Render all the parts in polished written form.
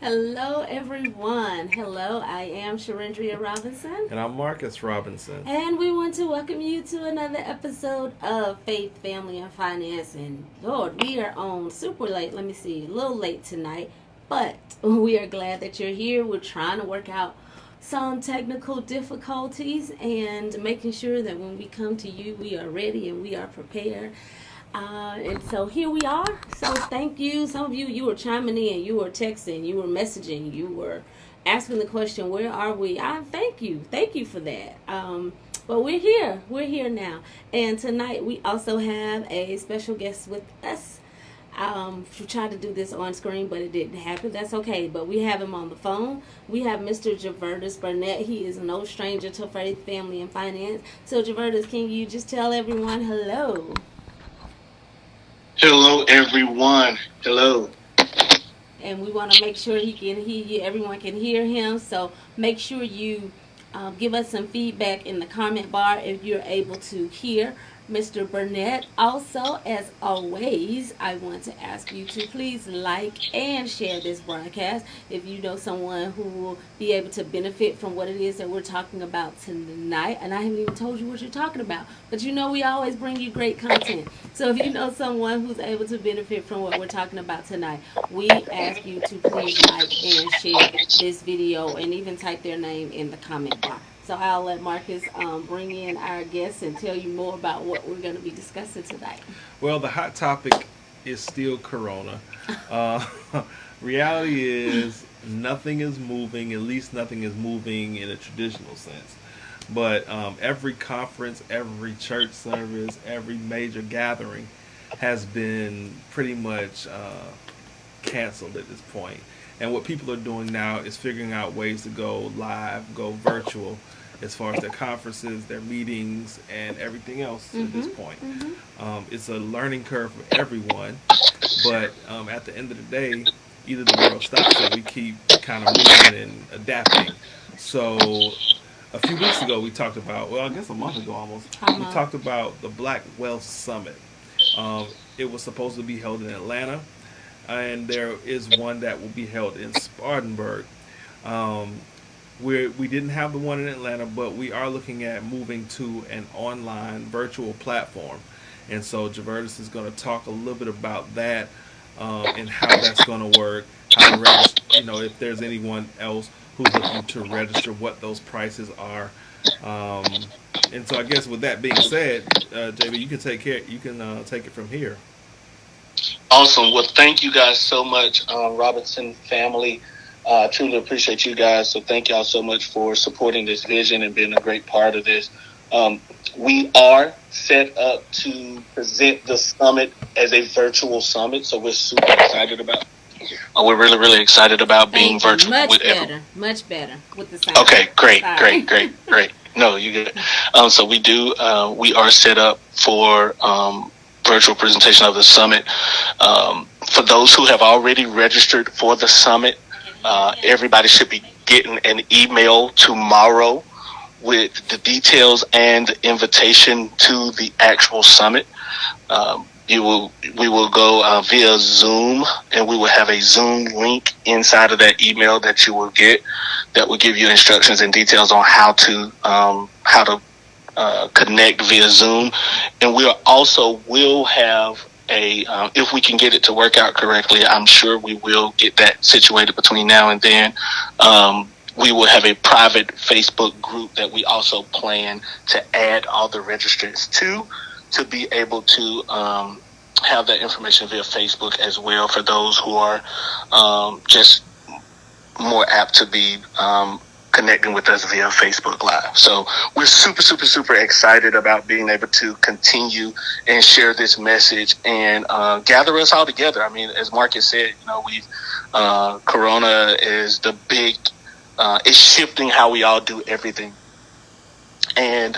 Hello, everyone. Hello, I am Sharindria Robinson. And I'm Marcus Robinson. And we want to welcome you to another episode of Faith, Family, and Finance. And Lord, we are on super late. Let me see, a little late tonight. But we are glad that you're here. We're trying to work out some technical difficulties and making sure that when we come to you, we are ready and we are prepared. And so here we are. So thank you. Some of you, you were chiming in, you were texting, you were messaging, you were asking the question, where are we? I thank you. Thank you for that. But we're here. We're here now. And tonight we also have a special guest with us. We tried to do this on screen, but it didn't happen. That's okay. But we have him on the phone. We have Mr. Javertus Burnett. He is no stranger to Faith, Family, and Finance. So, Javertus, can you just tell everyone hello? Hello, everyone. Hello. And we want to make sure he can hear you. Everyone can hear him. So make sure you give us some feedback in the comment bar if you're able to hear Mr. Burnett. Also, as always, I want to ask you to please like and share this broadcast if you know someone who will be able to benefit from what it is that we're talking about tonight. And I haven't even told you what you're talking about, but you know we always bring you great content. So if you know someone who's able to benefit from what we're talking about tonight, we ask you to please like and share this video and even type their name in the comment bar. So I'll let Marcus bring in our guests and tell you more about what we're going to be discussing tonight. Well, the hot topic is still Corona. Uh, Reality is nothing is moving, at least nothing is moving in a traditional sense. But every conference, every church service, every major gathering has been pretty much canceled at this point. And what people are doing now is figuring out ways to go live, go virtual, as far as their conferences, their meetings, and everything else at this point. It's a learning curve for everyone, but at the end of the day, either the world stops or we keep kind of moving and adapting. So a few weeks ago, we talked about, well, I guess a month ago almost, we talked about the Black Wealth Summit. It was supposed to be held in Atlanta, and there is one that will be held in Spartanburg. We didn't have the one in Atlanta, but we are looking at moving to an online virtual platform. And so Javertus is going to talk a little bit about that and how that's going to work, how to register, if there's anyone else who's looking to register, what those prices are. And so I guess with that being said, JB, you can take it from here. Awesome. Well, thank you guys so much, Robinson family. Truly appreciate you guys. So thank y'all so much for supporting this vision and being a great part of this. We are set up to present the summit as a virtual summit. So we're super excited about we're really, really excited about being virtual. Much better with the sound. Okay, great. No, you good. So we are set up for virtual presentation of the summit. For those who have already registered for the summit, everybody should be getting an email tomorrow with the details and the invitation to the actual summit. We will go via Zoom, and we will have a Zoom link inside of that email that you will get that will give you instructions and details on how to connect via Zoom. And we also will have if we can get it to work out correctly, I'm sure we will get that situated between now and then. We will have a private Facebook group that we also plan to add all the registrants to be able to have that information via Facebook as well for those who are just more apt to be connecting with us via Facebook Live. So we're super, super, super excited about being able to continue and share this message and gather us all together. I mean, as Marcus said, Corona is the big, it's shifting how we all do everything. And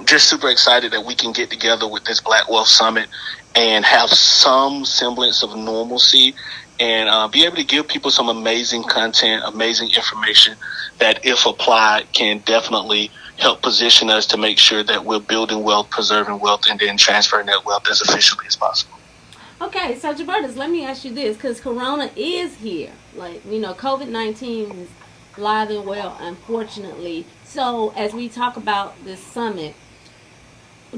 just super excited that we can get together with this Black Wealth Summit and have some semblance of normalcy and be able to give people some amazing content, amazing information that, if applied, can definitely help position us to make sure that we're building wealth, preserving wealth, and then transferring that wealth as efficiently as possible. Okay, so Jabertus, let me ask you this, because Corona is here. Like, COVID-19 is alive and well, unfortunately. So, as we talk about this summit,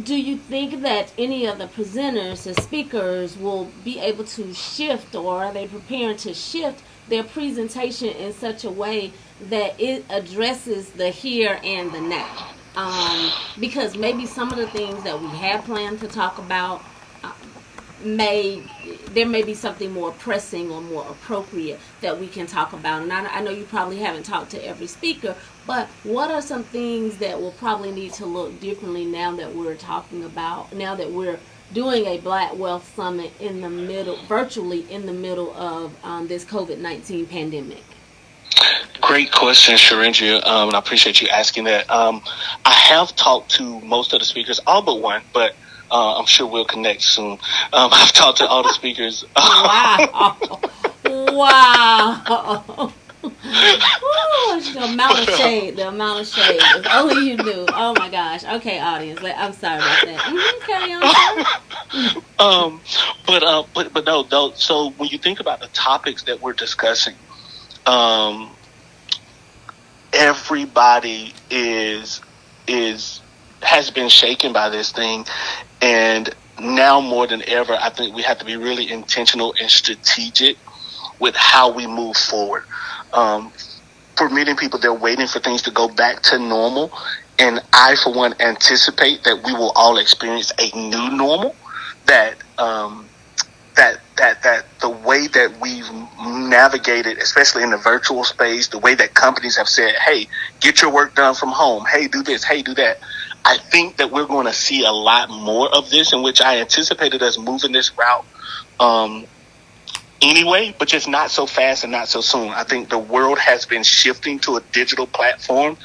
do you think that any of the presenters, the speakers, will be able to shift, or are they preparing to shift their presentation in such a way that it addresses the here and the now? Because maybe some of the things that we had planned to talk about uh, may there may be something more pressing or more appropriate that we can talk about. And I know you probably haven't talked to every speaker, but what are some things that will probably need to look differently now that we're talking about, now that we're doing a Black Wealth Summit in the middle, virtually in the middle of this COVID-19 pandemic? Great question, Sharinja, and I appreciate you asking that. I have talked to most of the speakers, all but one, but I'm sure we'll connect soon. I've talked to all the speakers. Wow. Wow. Ooh, the amount of shade. The amount of shade. If only you knew. Oh my gosh. Okay, audience. I'm sorry about that. Carry on. But no. So when you think about the topics that we're discussing, everybody has been shaken by this thing, and now more than ever, I think we have to be really intentional and strategic with how we move forward. For many people, they're waiting for things to go back to normal, and I, for one, anticipate that we will all experience a new normal. That that the way that we've navigated, especially in the virtual space, the way that companies have said, "Hey, get your work done from home. Hey, do this. Hey, do that." I think that we're going to see a lot more of this, in which I anticipated us moving this route anyway, but just not so fast and not so soon. I think the world has been shifting to a digital platform,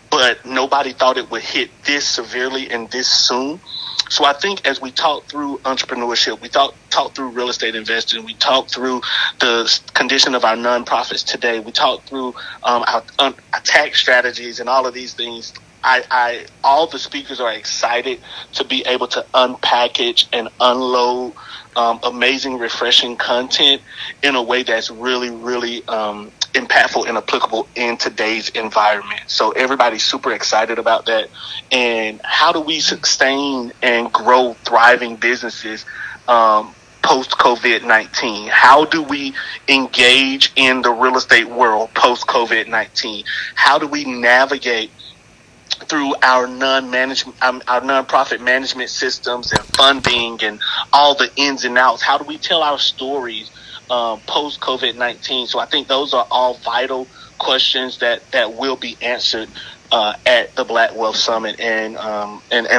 but nobody thought it would hit this severely and this soon. So I think as we talk through entrepreneurship, we talk through real estate investing, we talk through the condition of our nonprofits today, we talk through our tax strategies and all of these things. All the speakers are excited to be able to unpackage and unload amazing, refreshing content in a way that's really, really impactful and applicable in today's environment. So everybody's super excited about that. And how do we sustain and grow thriving businesses post COVID-19? How do we engage in the real estate world post COVID-19? How do we navigate through our nonprofit management systems and funding and all the ins and outs? How do we tell our stories post COVID-19? So I think those are all vital questions that will be answered at the Black Wealth Summit, and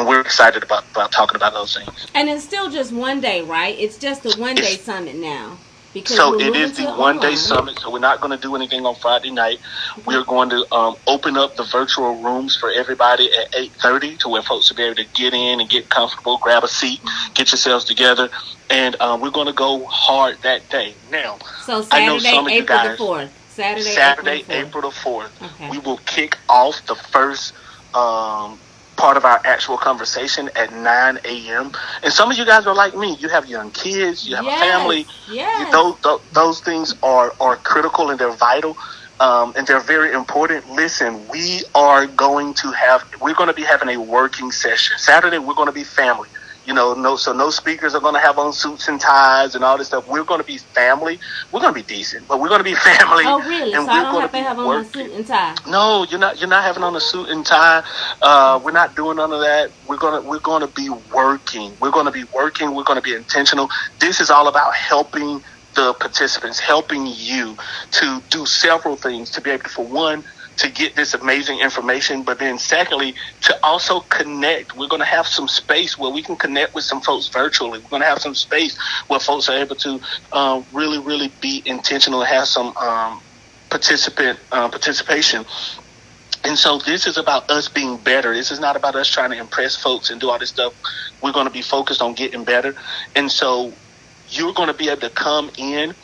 we're excited about talking about those things. And it's still just one day, right? It's just a one-day summit now. So it is the one-day summit, so we're not going to do anything on Friday night. We're going to open up the virtual rooms for everybody at 8:30 to where folks will be able to get in and get comfortable, grab a seat, get yourselves together, and we're going to go hard that day. Now, so Saturday, I know some of you guys, April the 4th. Saturday, April the 4th. Okay. We will kick off the first part of our actual conversation at 9 a.m. And some of you guys are like me. You have young kids. You have a family. Yes. Those things are critical, and they're vital, and they're very important. Listen, we're going to be having a working session. Saturday, we're going to be family. No speakers are going to have on suits and ties and all this stuff. We're going to be family. We're going to be decent, but we're going to be family. Oh, really? And so I don't have to have on a suit and tie? No, you're not having on a suit and tie. We're not doing none of that. We're going to be working. We're going to be working. We're going to be intentional. This is all about helping the participants, helping you to do several things to be able to, for one, to get this amazing information, but then secondly, to also connect. We're going to have some space where we can connect with some folks virtually. We're going to have some space where folks are able to really, really be intentional and have some participation. And so this is about us being better. This is not about us trying to impress folks and do all this stuff. We're going to be focused on getting better. And so you're going to be able to come in,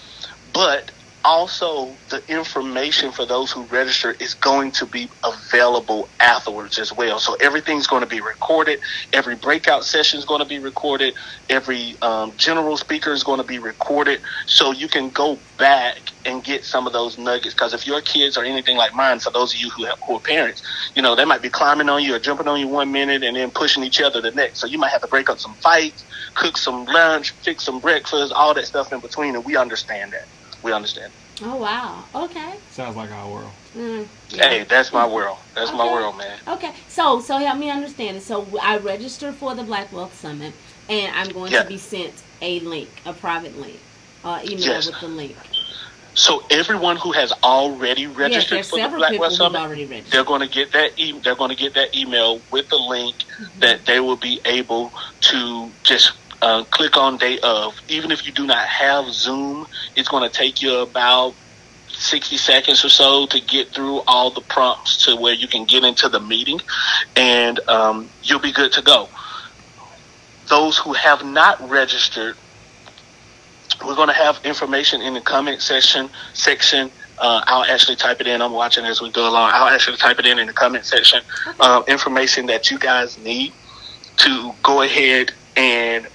but also, the information for those who register is going to be available afterwards as well. So everything's going to be recorded. Every breakout session is going to be recorded. Every general speaker is going to be recorded. So you can go back and get some of those nuggets. Because if your kids are anything like mine, for those of you who are parents, they might be climbing on you or jumping on you 1 minute and then pushing each other the next. So you might have to break up some fights, cook some lunch, fix some breakfast, all that stuff in between. And we understand that. We understand. Oh, wow. Okay. Sounds like our world. Yeah. Hey, that's my world. That's my world, man. Okay. So help me understand it. So I registered for the Black Wealth Summit, and I'm going to be sent a link, a private link, email with the link. So everyone who has already registered for the Black Wealth Summit, they're going to get that. They're going to get that email with the link that they will be able to just click on day of. Even if you do not have Zoom, it's going to take you about 60 seconds or so to get through all the prompts to where you can get into the meeting, and you'll be good to go. Those who have not registered, we're going to have information in the comment section. I'll actually type it in. I'm watching as we go along. I'll actually type it in the comment section. Information that you guys need to go ahead and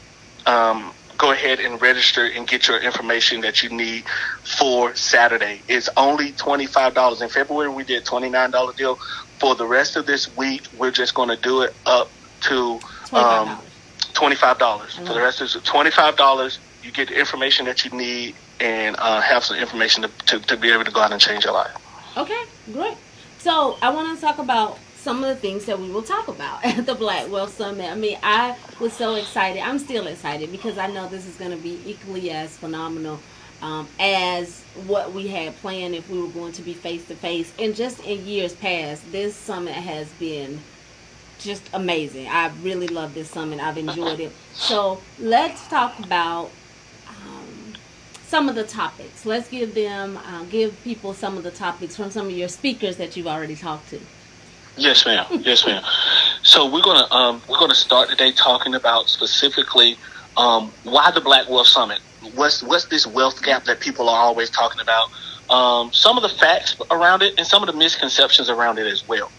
register and get your information that you need for Saturday. It's only $25. In February, we did $29 deal. For the rest of this week, we're just going to do it up to $25. For the rest of it, $25. You get the information that you need and have some information to be able to go out and change your life. Okay, great. So I want to talk about some of the things that we will talk about at the Black Wealth Summit. I mean, I was so excited. I'm still excited because I know this is going to be equally as phenomenal as what we had planned if we were going to be face-to-face. And just in years past, this summit has been just amazing. I really love this summit. I've enjoyed it. So let's talk about some of the topics. Let's give people some of the topics from some of your speakers that you've already talked to. Yes, ma'am. Yes, ma'am. So we're gonna start today talking about specifically why the Black Wealth Summit. What's this wealth gap that people are always talking about? Some of the facts around it and some of the misconceptions around it as well.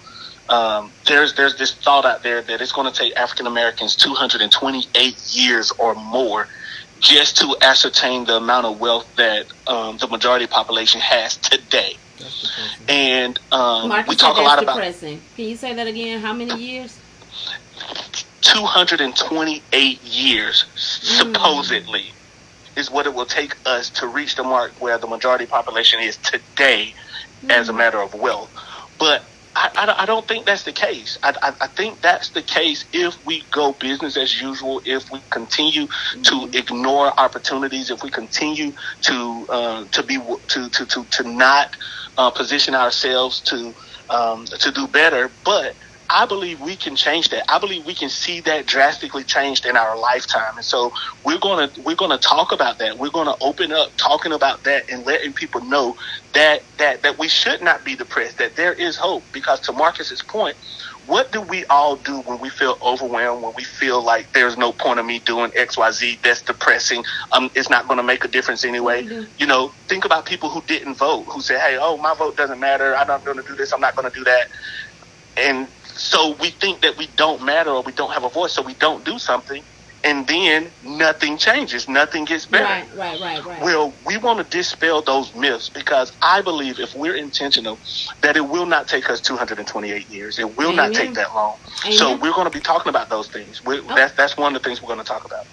There's this thought out there that it's going to take African Americans 228 years or more just to ascertain the amount of wealth that the majority population has today. And we talk a lot about. Depressing. Can you say that again? How many years? 228 years, supposedly, is what it will take us to reach the mark where the majority population is today as a matter of wealth. But I don't think that's the case. I think that's the case if we go business as usual, if we continue to ignore opportunities, if we continue to not position ourselves to do better. But I believe we can change that. I believe we can see that drastically changed in our lifetime. And so we're gonna talk about that. We're gonna open up talking about that and letting people know that we should not be depressed, that there is hope. Because to Marcus's point, what do we all do when we feel overwhelmed, when we feel like there's no point of me doing XYZ, that's depressing, it's not going to make a difference anyway? Think about people who didn't vote, who say, hey, my vote doesn't matter, I'm not going to do this, I'm not going to do that. And so we think that we don't matter or we don't have a voice, so we don't do something, and then nothing changes, nothing gets better. Right. Well, we want to dispel those myths, because I believe if we're intentional, that it will not take us 228 years. It will not take that long. So we're going to be talking about those things. That's one of the things we're going to talk about.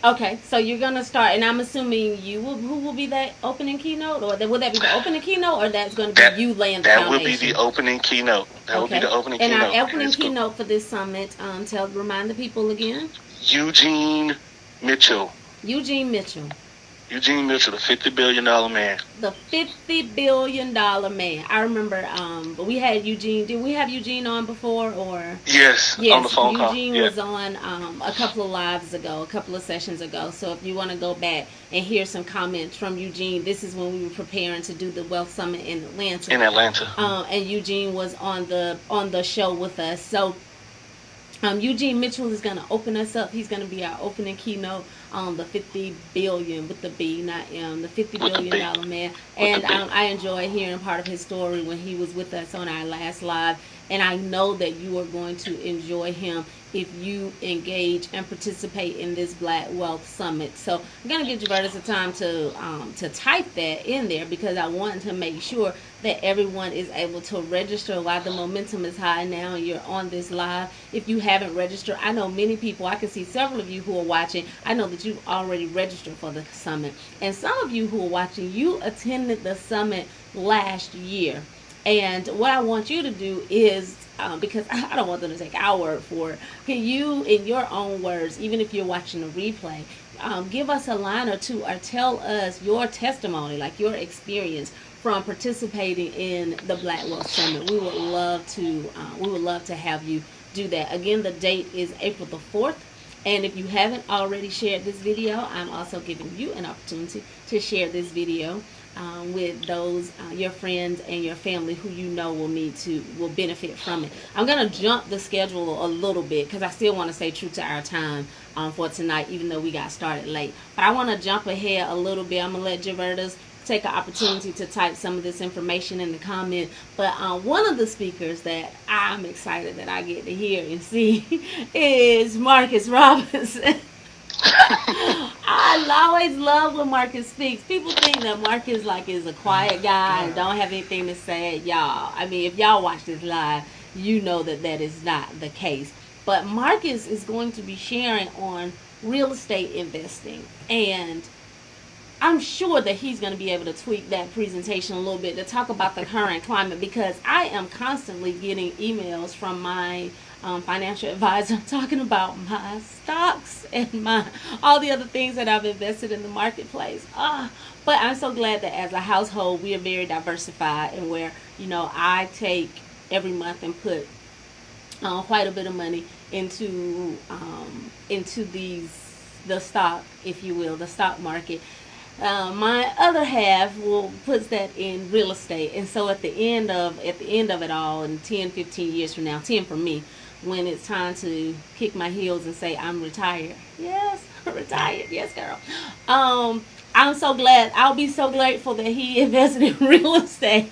Okay, so you're going to start, and I'm assuming who will be that opening keynote? Or will that be the opening keynote, or that's going to be you laying the foundation? That will be the opening keynote. That will be the opening keynote. And our opening keynote for this summit, remind the people again. Eugene Mitchell. Eugene Mitchell, the $50 billion man. The $50 billion man. I remember we had Eugene. Did we have Eugene on before? Or Yes, on the phone call. Eugene was on a couple of lives ago, a couple of sessions ago. So if you want to go back and hear some comments from Eugene, this is when we were preparing to do the Wealth Summit in Atlanta. And Eugene was on the show with us. So Eugene Mitchell is going to open us up. He's going to be our opening keynote the 50 billion with the B, not M, the 50 With the billion B. dollar man. With And the B. I enjoyed hearing part of his story when he was with us on our last live. And I know that you are going to enjoy him if you engage and participate in this Black Wealth Summit. So I'm gonna give Javerta some time to type that in there, because I want to make sure that everyone is able to register while the momentum is high now and you're on this live. If you haven't registered, I know many people, I can see several of you who are watching, I know that you've already registered for the summit. And some of you who are watching, you attended the summit last year. And what I want you to do is, because I don't want them to take our word for it, can you, in your own words, even if you're watching a replay, give us a line or two, or tell us your testimony, like your experience from participating in the Black Wealth Summit. We would love to have you do that. Again, the date is April the 4th. And if you haven't already shared this video, I'm also giving you an opportunity to share this video with those your friends and your family who you know will benefit from it. I'm gonna jump the schedule a little bit because I still want to stay true to our time for tonight, even though we got started late. But I want to jump ahead a little bit. I'm gonna let Javertas take an opportunity to type some of this information in the comment. But one of the speakers that I'm excited that I get to hear and see is Marcus Robinson. I always love when Marcus speaks. People think that Marcus is a quiet guy and don't have anything to say. Y'all, I mean, if y'all watch this live, you know that that is not the case. But Marcus is going to be sharing on real estate investing, and I'm sure that he's going to be able to tweak that presentation a little bit to talk about the current climate, because I am constantly getting emails from my financial advisor talking about my stocks and my all the other things that I've invested in the marketplace. But I'm so glad that as a household we are very diversified, and where I take every month and put quite a bit of money into the stock, if you will, the stock market. My other half will puts that in real estate, and so at the end of it all, in 10, 15 years from now, 10 for me, when it's time to kick my heels and say I'm retired. Yes, retired. Yes, girl. I'm so glad. I'll be so grateful that he invested in real estate.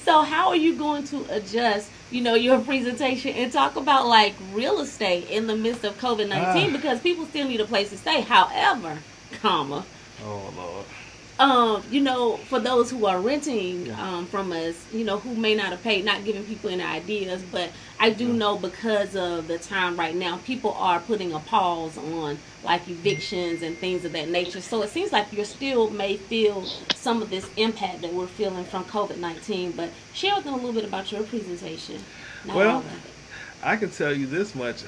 So how are you going to adjust, your presentation and talk about real estate in the midst of COVID-19? Because people still need a place to stay. However, comma, Oh Lord. For those who are renting from us, who may not have paid, not giving people any ideas, but I do know, because of the time right now, people are putting a pause on evictions and things of that nature. So it seems like you still may feel some of this impact that we're feeling from COVID-19. But share with them a little bit about your presentation. Not all Well, of it. I can tell you this much.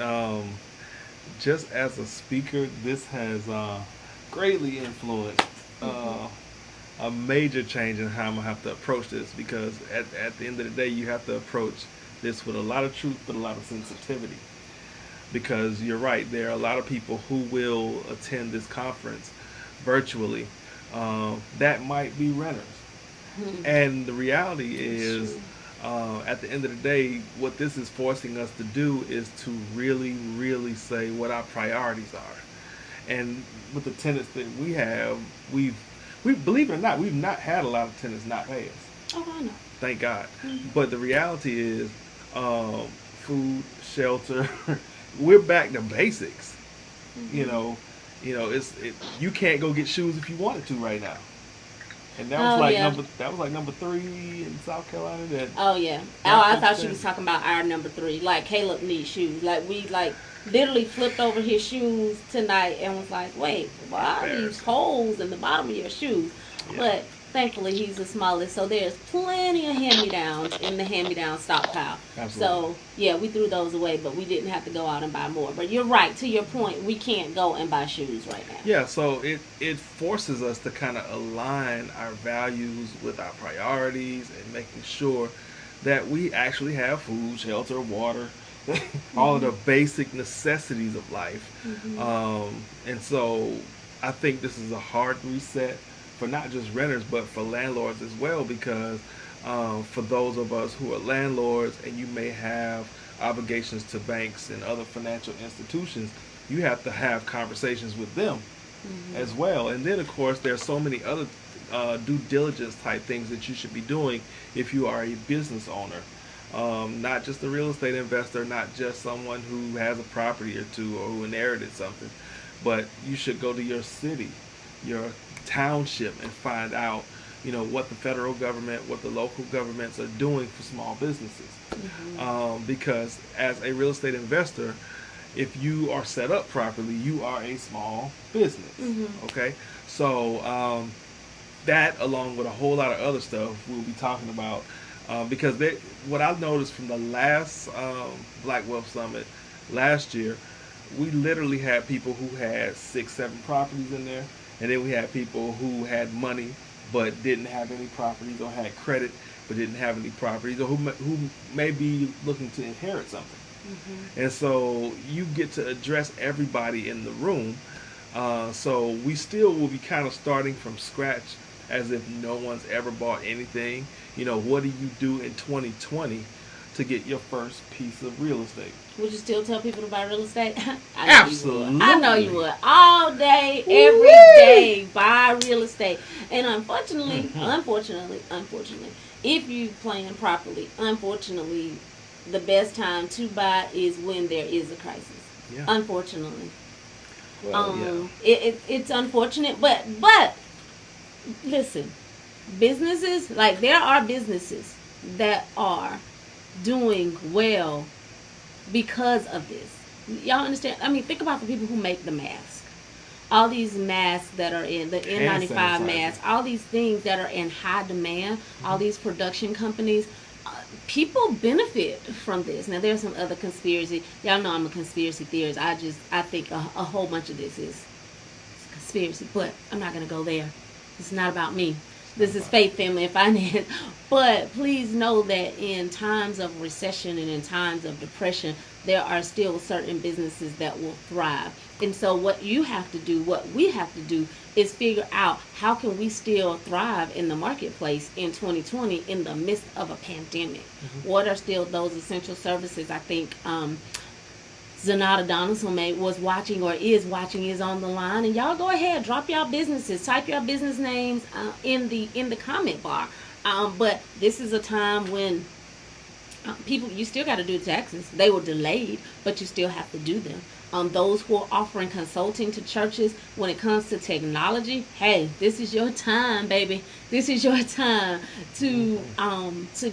Just as a speaker, this has greatly influenced a major change in how I'm gonna have to approach this, because at the end of the day, you have to approach this with a lot of truth but a lot of sensitivity, because you're right, there are a lot of people who will attend this conference virtually that might be renters, and the reality is at the end of the day, what this is forcing us to do is to really really say what our priorities are. And with the tenants that we have, we believe it or not, we've not had a lot of tenants not pay us. Oh, I know. Thank God. Mm-hmm. But the reality is, food, shelter, we're back to basics. Mm-hmm. You can't go get shoes if you wanted to right now. And that was number 3 in South Carolina. Oh yeah. Oh, I thought she was talking about our number 3. Like, Caleb needs shoes. We literally flipped over his shoes tonight and was like, wait, why are these holes in the bottom of your shoes? Yeah. But thankfully he's the smallest, so there's plenty of hand-me-downs in the hand-me-down stockpile. Absolutely. So yeah, we threw those away, but we didn't have to go out and buy more. But you're right, to your point, we can't go and buy shoes right now. Yeah, so it forces us to kind of align our values with our priorities, and making sure that we actually have food, shelter, water, all of the basic necessities of life. And so I think this is a hard reset for not just renters but for landlords as well, because for those of us who are landlords and you may have obligations to banks and other financial institutions, you have to have conversations with them as well. And then, of course, there's so many other due diligence type things that you should be doing if you are a business owner. Not just a real estate investor, not just someone who has a property or two or who inherited something, but you should go to your city, your township, and find out, what the federal government, what the local governments are doing for small businesses. Because as a real estate investor, if you are set up properly, you are a small business. Okay, so that, along with a whole lot of other stuff, we'll be talking about. Because what I've noticed from the last Black Wealth Summit last year, we literally had people who had 6, 7 properties in there, and then we had people who had money but didn't have any properties, or had credit but didn't have any properties, or who may be looking to inherit something. And so you get to address everybody in the room. So we still will be kind of starting from scratch, as if no one's ever bought anything. What do you do in 2020 to get your first piece of real estate? Would you still tell people to buy real estate? Absolutely. I know you would. All day, every day, buy real estate. And unfortunately, if you plan properly, unfortunately, the best time to buy is when there is a crisis. Yeah. Unfortunately. Well, It's unfortunate, but listen, businesses, there are businesses that are doing well because of this. Y'all understand? I mean, think about the people who make the masks. All these masks that are in the N95 masks, all these things that are in high demand, all these production companies, people benefit from this. Now, there's some other conspiracy. Y'all know I'm a conspiracy theorist. I think a whole bunch of this is conspiracy, but I'm not going to go there. It's not about me. This is Faith, Family, and Finance. But please know that in times of recession and in times of depression, there are still certain businesses that will thrive. And so what we have to do is figure out how can we still thrive in the marketplace in 2020 in the midst of a pandemic. What are still those essential services? I think Zanata Donaldson was watching or is watching, is on the line, and y'all go ahead, drop y'all businesses, type your business names in the comment bar. But this is a time when people, you still got to do taxes. They were delayed, but you still have to do them. Those who are offering consulting to churches when it comes to technology, hey, this is your time, baby. This is your time to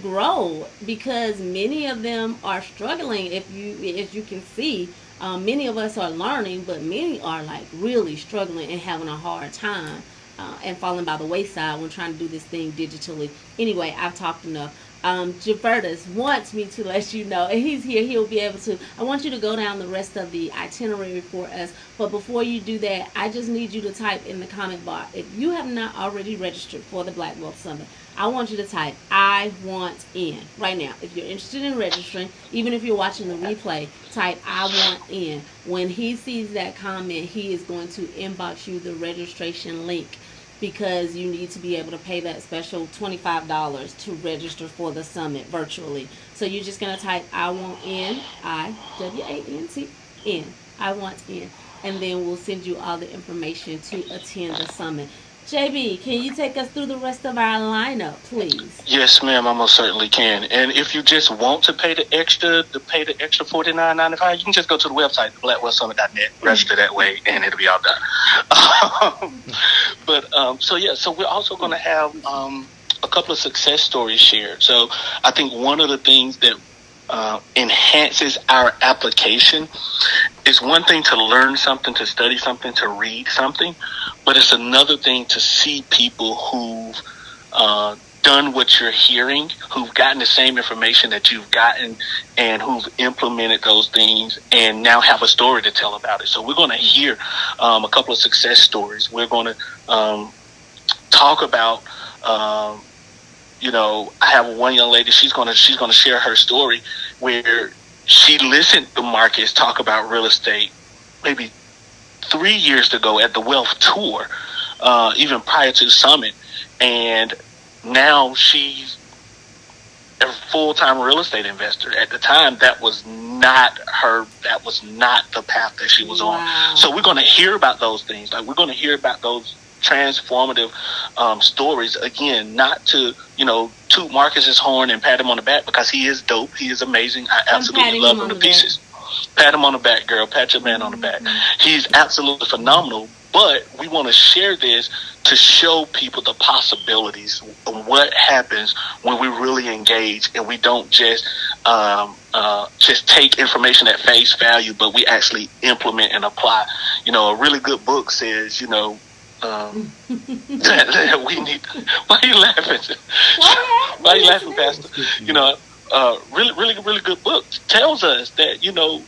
grow, because many of them are struggling. As you can see, many of us are learning, but many are really struggling and having a hard time and falling by the wayside when trying to do this thing digitally. Anyway, I've talked enough. Javertus wants me to let you know, and he's here, he'll be able to. I want you to go down the rest of the itinerary for us, but before you do that, I just need you to type in the comment bar, if you have not already registered for the Black Wealth Summit, I want you to type I want in right now. If you're interested in registering, even if you're watching the replay, type I want in. When he sees that comment, he is going to inbox you the registration link, because you need to be able to pay that special $25 to register for the summit virtually. So you're just going to type I want in, I-W-A-N-T-N, I want in, and then we'll send you all the information to attend the summit. JB, can you take us through the rest of our lineup, please? Yes, ma'am, I most certainly can. And if you just want to pay the extra $49.95, you can just go to the website, blackwealthsummit.net, register that way, and it'll be all done. So we're also going to have a couple of success stories shared. So I think one of the things that enhances our application. It's one thing to learn something, to study something, to read something, but it's another thing to see people who've done what you're hearing, who've gotten the same information that you've gotten, and who've implemented those things and now have a story to tell about it. So we're going to hear a couple of success stories. We're going to talk about I have one young lady, she's gonna share her story where she listened to Marcus talk about real estate maybe 3 years ago at the Wealth Tour, even prior to the summit, and now she's a full-time real estate investor. At the time, that was not her. That was not the path that she was on. So we're going to hear about those things. Like, we're going to hear about those transformative stories. Again, not to, toot Marcus's horn and pat him on the back, because he is dope. He is amazing. I absolutely love him to pieces. Pat him on the back, girl. Pat your man on the back. He's absolutely phenomenal. But we want to share this to show people the possibilities of what happens when we really engage, and we don't just take information at face value, but we actually implement and apply. A really good book says, that we need. Why are you laughing? Why are you laughing, Pastor? Really good book tells us that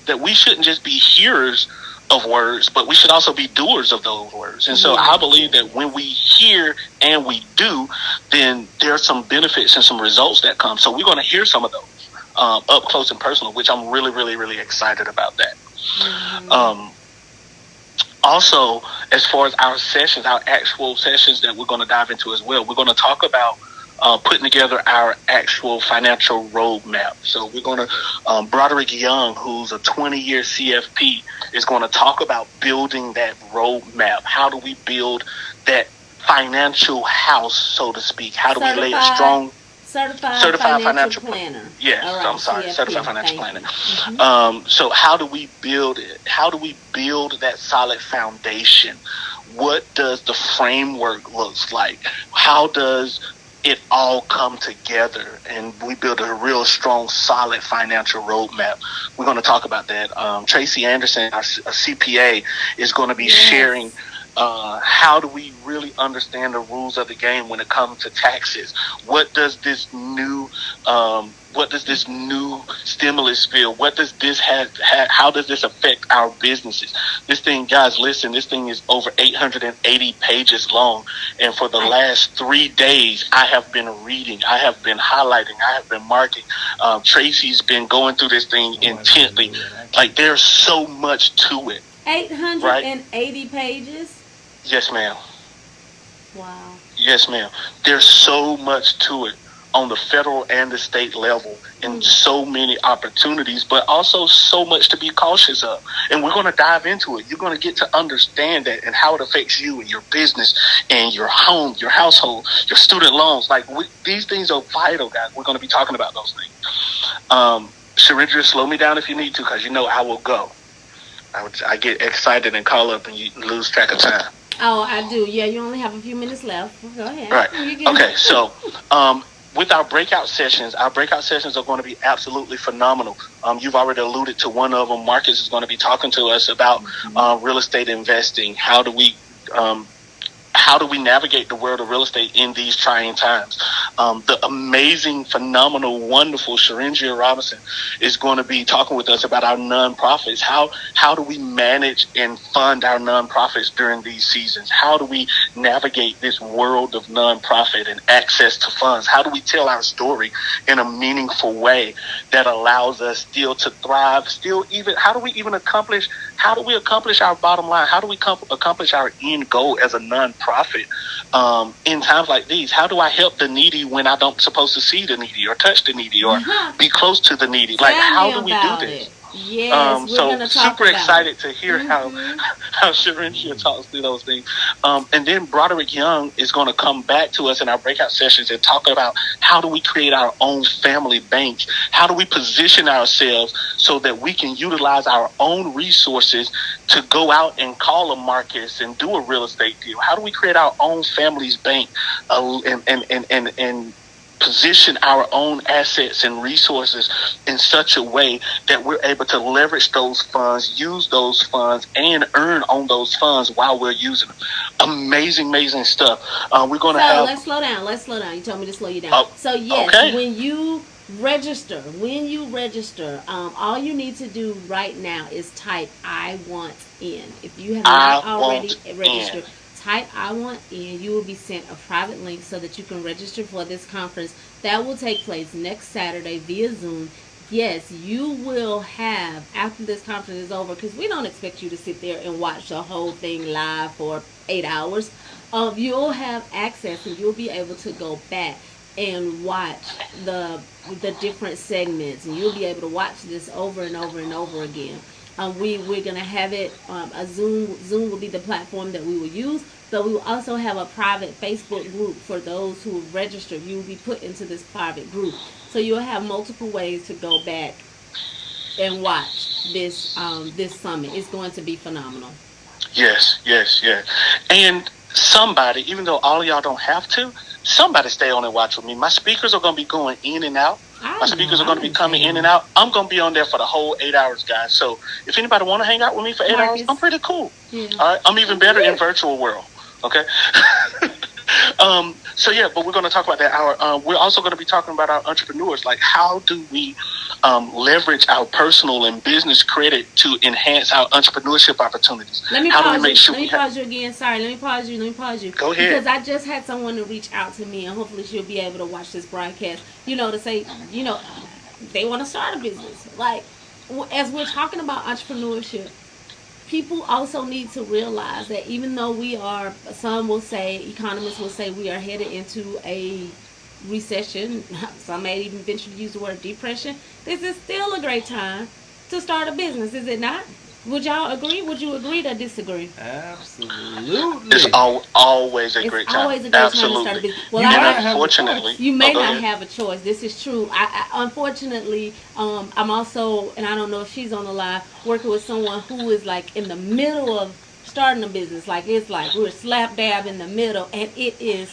that we shouldn't just be hearers of words, but we should also be doers of those words. And so I believe that when we hear and we do, then there are some benefits and some results that come. So we're going to hear some of those up close and personal, which I'm really excited about that. Also, as far as our sessions, our actual sessions that we're going to dive into as well, we're going to talk about putting together our actual financial roadmap. So we're going to, Broderick Young, who's a 20-year CFP, is going to talk about building that roadmap. How do we build that financial house, so to speak? How do we lay a strong... Certified financial planner. Yes, right, I'm sorry. CFP, certified financial planner. So how do we build it? How do we build that solid foundation? What does the framework look like? How does it all come together? And we build a real strong, solid financial roadmap. We're going to talk about that. Tracy Anderson, our CPA, is going to be sharing how do we really understand the rules of the game when it comes to taxes? What does this new stimulus bill? What does this how does this affect our businesses? This thing, guys, listen, this thing is over 880 pages long. And for the last 3 days, I have been reading, I have been highlighting, I have been marking. Tracy's been going through this thing intently. Like, there's so much to it. 880 pages? Yes, ma'am. Wow. Yes, ma'am. There's so much to it on the federal and the state level, and so many opportunities, but also so much to be cautious of. And we're going to dive into it. You're going to get to understand that and how it affects you and your business and your home, your household, your student loans. Like, these things are vital, guys. We're going to be talking about those things. Sharindra, slow me down if you need to, because I will go. I get excited and call up and you lose track of time. Oh, I do. Yeah, you only have a few minutes left. Go ahead. Right. Okay, so with our breakout sessions are going to be absolutely phenomenal. You've already alluded to one of them. Marcus is going to be talking to us about real estate investing. How do we navigate the world of real estate in these trying times? The amazing, phenomenal, wonderful Sharindra Robinson is going to be talking with us about our nonprofits. How do we manage and fund our nonprofits during these seasons? How do we navigate this world of nonprofit and access to funds? How do we tell our story in a meaningful way that allows us still to thrive? How do we accomplish our bottom line? How do we accomplish our end goal as a nonprofit in times like these? How do I help the needy when I don't supposed to see the needy or touch the needy or be close to the needy? Like, how do we do this? Yes, so super excited to hear how Sharindra talks through those things. And then Broderick Young is going to come back to us in our breakout sessions and talk about how do we create our own family bank? How do we position ourselves so that we can utilize our own resources to go out and call a Marcus and do a real estate deal? How do we create our own family's bank and position our own assets and resources in such a way that we're able to leverage those funds, use those funds, and earn on those funds while we're using them? Amazing stuff. We're going to have... Let's slow down. You told me to slow you down. So, yes, okay. When you register, all you need to do right now is type "I want in." If you have not already registered, type "I want in." You will be sent a private link so that you can register for this conference that will take place next Saturday via Zoom. Yes, you will have, after this conference is over, because we don't expect you to sit there and watch the whole thing live for 8 hours. You'll have access and you'll be able to go back and watch the different segments, and you'll be able to watch this over and over and over again. We're gonna have it. A Zoom will be the platform that we will use, but we will also have a private Facebook group for those who have registered. You will be put into this private group, so you'll have multiple ways to go back and watch this summit. It's going to be phenomenal. Yes, yes, yes. And somebody, even though all of y'all don't have to, somebody stay on and watch with me. My speakers are going to be going in and out. My speakers are going to be coming in and out. I'm going to be on there for the whole 8 hours, guys. So if anybody want to hang out with me for 8 hours, I'm pretty cool. Yeah. All right, I'm even better in virtual world. Okay. So yeah, but we're going to talk about that. We're also going to be talking about our entrepreneurs. Like, how do we leverage our personal and business credit to enhance our entrepreneurship opportunities? Let me pause you again. Sorry, let me pause you. Go ahead. Because I just had someone to reach out to me, and hopefully she'll be able to watch this broadcast. To say, they want to start a business. Like, as we're talking about entrepreneurship, people also need to realize that even though economists will say we are headed into a recession, some may even venture to use the word depression, this is still a great time to start a business, is it not? Would y'all agree? Would you agree or disagree? Absolutely. It's always a great time. Always a great time to start a business. Well, unfortunately, you may not have a choice. This is true. Unfortunately, I'm also, and I don't know if she's on the line, working with someone who is like in the middle of starting a business. Like, it's like we're slap dab in the middle, and it is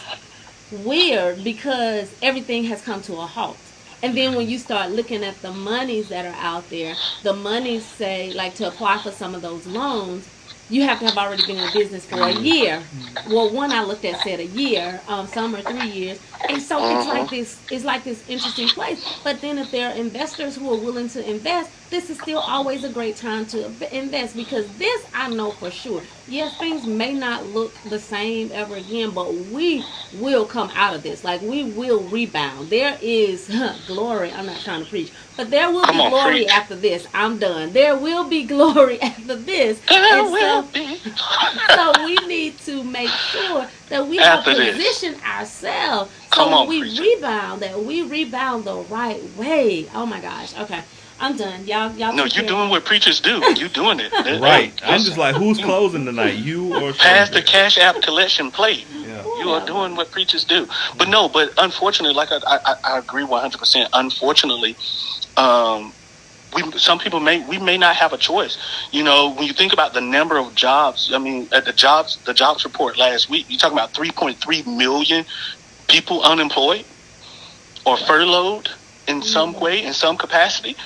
weird because everything has come to a halt. And then when you start looking at the monies that are out there, the monies say, like, to apply for some of those loans, you have to have already been in business for a year. Well, one I looked at said a year, some are 3 years. And so it's like this interesting place. But then if there are investors who are willing to invest, this is still always a great time to invest, because this I know for sure. Yes, things may not look the same ever again, but we will come out of this. Like, we will rebound. There is glory. I'm not trying to preach, but there will be glory after this. I'm done. There will be glory after this. So we need to make sure that we have positioned ourselves so when we rebound, that we rebound the right way. Oh my gosh. Okay. I'm done. Y'all. No, you're doing what preachers do. You're doing it. Right. I'm just like, who's closing tonight? You or pass the Cash App collection plate. Yeah. You are doing what preachers do. But no, but unfortunately, like I agree 100%. Unfortunately, some people may not have a choice. When you think about the number of jobs, I mean, at the jobs report last week, you're talking about 3.3 million people unemployed or furloughed in some way, in some capacity.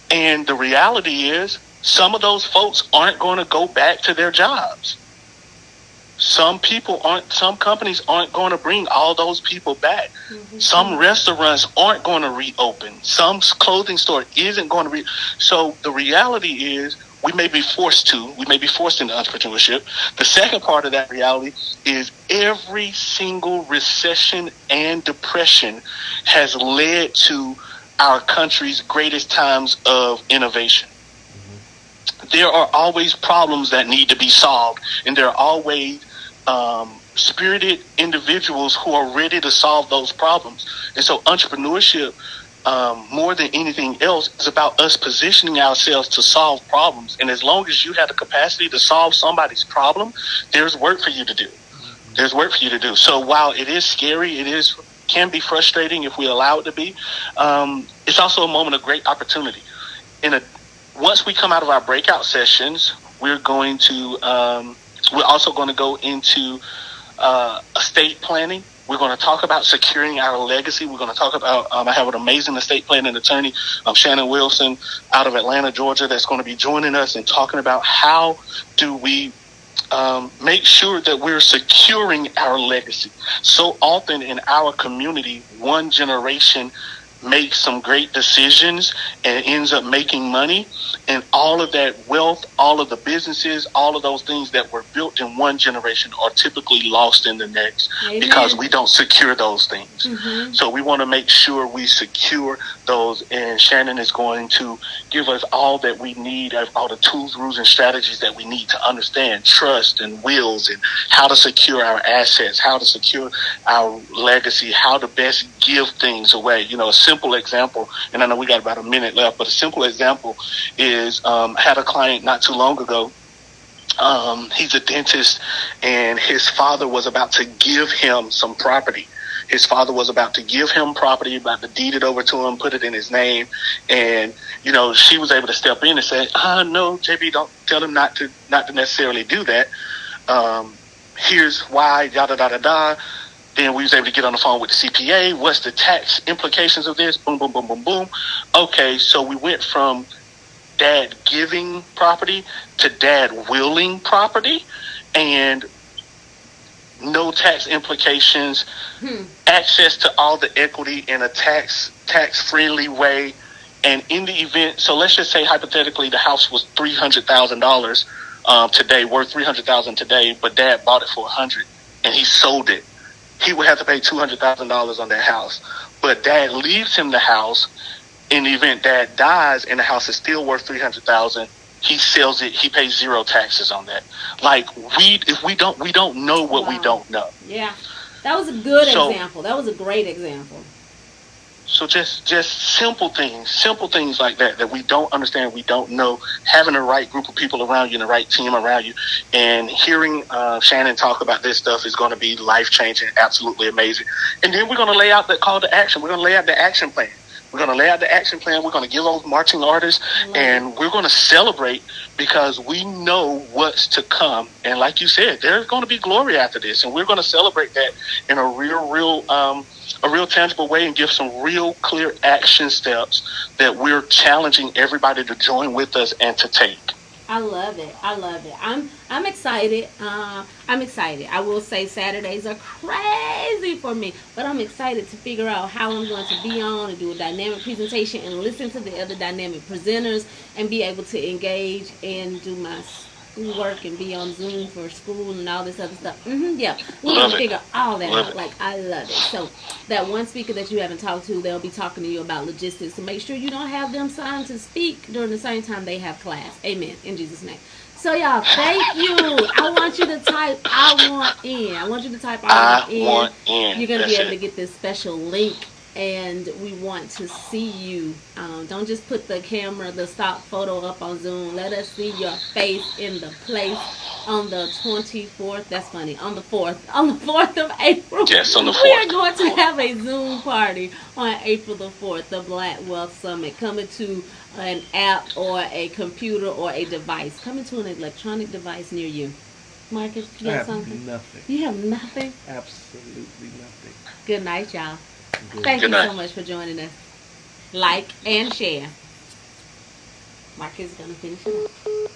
And the reality is, some of those folks aren't going to go back to their jobs. Some companies aren't going to bring all those people back. Mm-hmm. Some restaurants aren't going to reopen. Some clothing store isn't going to So the reality is, we may be forced into entrepreneurship. The second part of that reality is every single recession and depression has led to our country's greatest times of innovation. Mm-hmm. There are always problems that need to be solved, and there are always spirited individuals who are ready to solve those problems. And so entrepreneurship, more than anything else, is about us positioning ourselves to solve problems. And as long as you have the capacity to solve somebody's problem, there's work for you to do. There's work for you to do. So while it is scary, can be frustrating if we allow it to be, it's also a moment of great opportunity. Once we come out of our breakout sessions, we're also going to go into estate planning. We're going to talk about securing our legacy. We're going to talk about, I have an amazing estate planning attorney, Shannon Wilson, out of Atlanta, Georgia, that's going to be joining us and talking about how do we make sure that we're securing our legacy. So often in our community, one generation makes some great decisions and ends up making money, and all of that wealth, all of the businesses, all of those things that were built in one generation are typically lost in the next. Amen. Because we don't secure those things. Mm-hmm. So we want to make sure we secure those, and Shannon is going to give us all that we need, all the tools, rules, and strategies that we need to understand trust and wills, and how to secure our assets, how to secure our legacy, how to best give things away. You know, a simple example, and I know we got about a minute left, but a simple example is I had a client not too long ago. He's a dentist, and his father was about to give him some property. His father was about to give him property, about to deed it over to him, put it in his name. And, you know, she was able to step in and say, no, JB, don't tell him not to necessarily do that. Here's why, yada, da, da, da. Then we was able to get on the phone with the CPA. What's the tax implications of this? Boom, boom, boom, boom, boom. Okay, so we went from dad giving property to dad willing property, and no tax implications, access to all the equity in a tax-friendly way. And in the event, so let's just say hypothetically the house was $300,000 today, worth $300,000 today, but dad bought it for $100,000 and he sold it. He would have to pay $200,000 on that house. But dad leaves him the house. In the event dad dies and the house is still worth $300,000, he sells it. He pays zero taxes on that. Like if we don't know what we don't know. Yeah, that was a good example. That was a great example. So just simple things like that we don't understand, we don't know. Having the right group of people around you and the right team around you, and hearing Shannon talk about this stuff is going to be life changing, absolutely amazing. And then we're going to lay out the call to action. We're going to lay out the action plan. We're going to lay out the action plan. We're going to give those marching orders, and we're going to celebrate because we know what's to come. And like you said, there's going to be glory after this, and we're going to celebrate that in a real tangible way and give some real clear action steps that we're challenging everybody to join with us and to take. I love it. I'm excited. I'm excited. I will say Saturdays are crazy for me, but I'm excited to figure out how I'm going to be on and do a dynamic presentation and listen to the other dynamic presenters and be able to engage and do my work and be on Zoom for school and all this other stuff. Yeah, we're going to figure all that out. Like, I love it. So that one speaker that you haven't talked to, they'll be talking to you about logistics. So make sure you don't have them signed to speak during the same time they have class. Amen. In Jesus' name. So, y'all, thank you. I want you to type I want in. I want you to type I want in. You're going to be able to get this special link, and we want to see you. Don't just put the camera, the stock photo up on Zoom. Let us see your face in the place on the 24th. That's funny. On the 4th of April. Yes, on the 4th. We are going to have a Zoom party on April the 4th, the Black Wealth Summit. Coming to an app or a computer or a device. Coming to an electronic device near you. Marcus, you have something? Nothing. You have nothing? Absolutely nothing. Good night, y'all. Good. Thank you so much for joining us. Like and share. Marcus is going to finish it up.